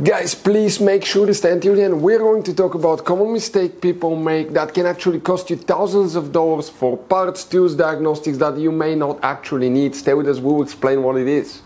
Guys, please make sure to stay until the end. We're going to talk about common mistake people make that can actually cost you thousands of dollars for parts, tools, diagnostics that you may not actually need. Stay with us, we'll explain what it is.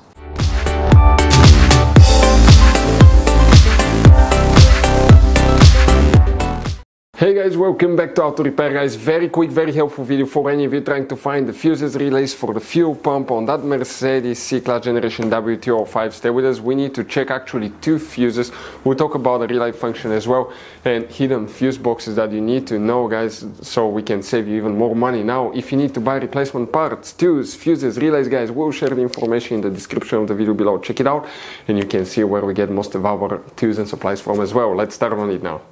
Hey guys, welcome back to Auto Repair guys. Very quick, very helpful video for any of you trying to find the fuses relays for the fuel pump on that Mercedes C-Class generation W205. Stay with us, we need to check actually two fuses. We'll talk about the relay function as well and hidden fuse boxes that you need to know guys, so we can save you even more money. Now, if you need to buy replacement parts, tools, fuses, relays guys, we'll share the information in the description of the video below. Check it out and you can see where we get most of our tools and supplies from as well. Let's start on it now.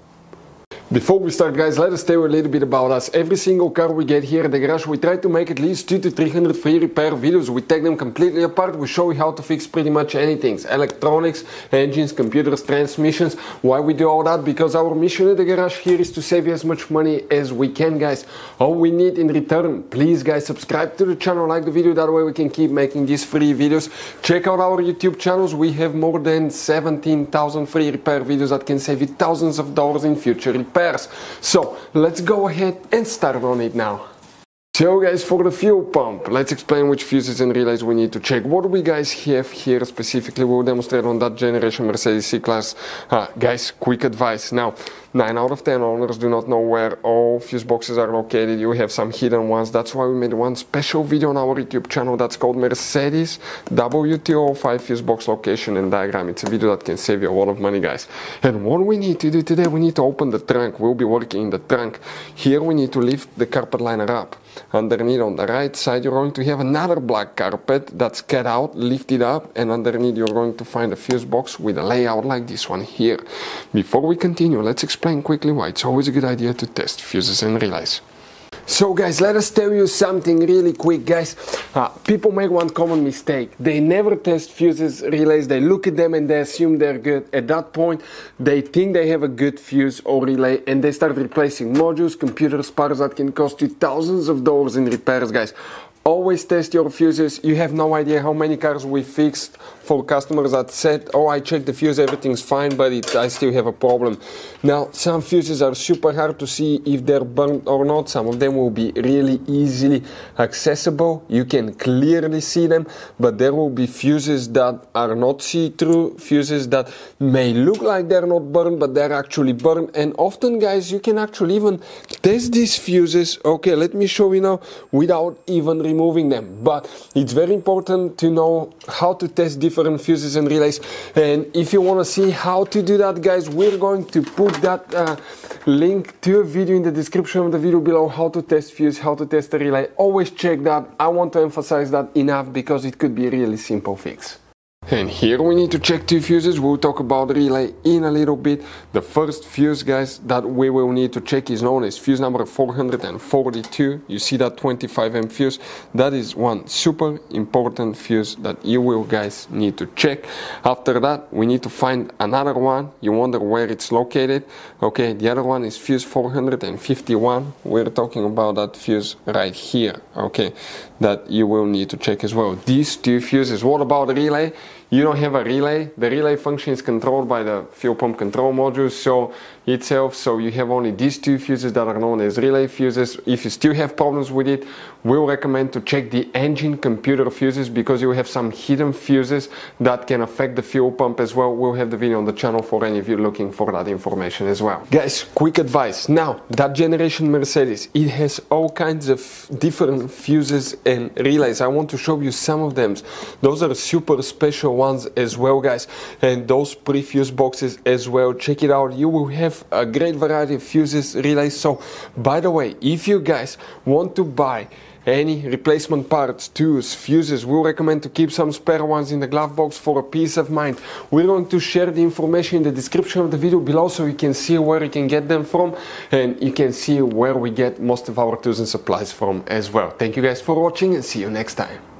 Before we start guys, let us tell you a little bit about us. Every single car we get here at the garage, we try to make at least 200 to 300 free repair videos. We take them completely apart, we show you how to fix pretty much anything. Electronics, engines, computers, transmissions. Why we do all that? Because our mission at the garage here is to save you as much money as we can guys. All we need in return, please guys, subscribe to the channel, like the video, that way we can keep making these free videos. Check out our YouTube channels, we have more than 17,000 free repair videos that can save you thousands of dollars in future repairs. So let's go ahead and start on it now. So guys, for the fuel pump, let's explain which fuses and relays we need to check. What do we guys have here specifically? We'll demonstrate on that generation Mercedes C-Class. Guys, quick advice. Now, 9 out of 10 owners do not know where all fuse boxes are located. You have some hidden ones. That's why we made one special video on our YouTube channel that's called Mercedes W205 fuse box location and diagram. It's a video that can save you a lot of money guys. And what we need to do today, we need to open the trunk. We'll be working in the trunk. Here we need to lift the carpet liner up. Underneath on the right side you're going to have another black carpet that's cut out, lift it up, and underneath you're going to find a fuse box with a layout like this one here. Before we continue, let's explain quickly why it's always a good idea to test fuses and relays. So guys, let us tell you something really quick guys. People make one common mistake. They never test fuses, relays, they look at them and they assume they're good. At that point, they think they have a good fuse or relay and they start replacing modules, computers, parts that can cost you thousands of dollars in repairs guys. Always test your fuses. You have no idea how many cars we fixed for customers that said, oh, I checked the fuse, everything's fine, but I still have a problem. Now, some fuses are super hard to see if they're burnt or not. Some of them will be really easily accessible. You can clearly see them, but there will be fuses that are not see-through, fuses that may look like they're not burned, but they're actually burned. And often, guys, you can actually even test these fuses. Okay, let me show you now without even removing them, but it's very important to know how to test different fuses and relays. And if you want to see how to do that guys, we're going to put that link to a video in the description of the video below, how to test fuse, how to test a relay. Always check that. I want to emphasize that enough because it could be a really simple fix. And here we need to check two fuses. We'll talk about the relay in a little bit. The first fuse guys that we will need to check is known as fuse number 442. You see that 25 amp fuse? That is one super important fuse that you will guys need to check. After that we need to find another one. You wonder where it's located. Okay, the other one is fuse 451. We're talking about that fuse right here. Okay, that you will need to check as well. These two fuses. What about the relay? You don't have a relay. The relay function is controlled by the fuel pump control module so you have only these two fuses that are known as relay fuses. If you still have problems with it, we'll recommend to check the engine computer fuses because you have some hidden fuses that can affect the fuel pump as well. We'll have the video on the channel for any of you looking for that information as well. Guys, quick advice. Now, that generation Mercedes, it has all kinds of different fuses and relays. I want to show you some of them. Those are super special ones as well guys, and those pre-fuse boxes as well. Check it out. You will have a great variety of fuses, relays. So by the way, if you guys want to buy any replacement parts, tools, fuses, we'll recommend to keep some spare ones in the glove box for a peace of mind. We're going to share the information in the description of the video below so you can see where you can get them from and you can see where we get most of our tools and supplies from as well. Thank you guys for watching and see you next time.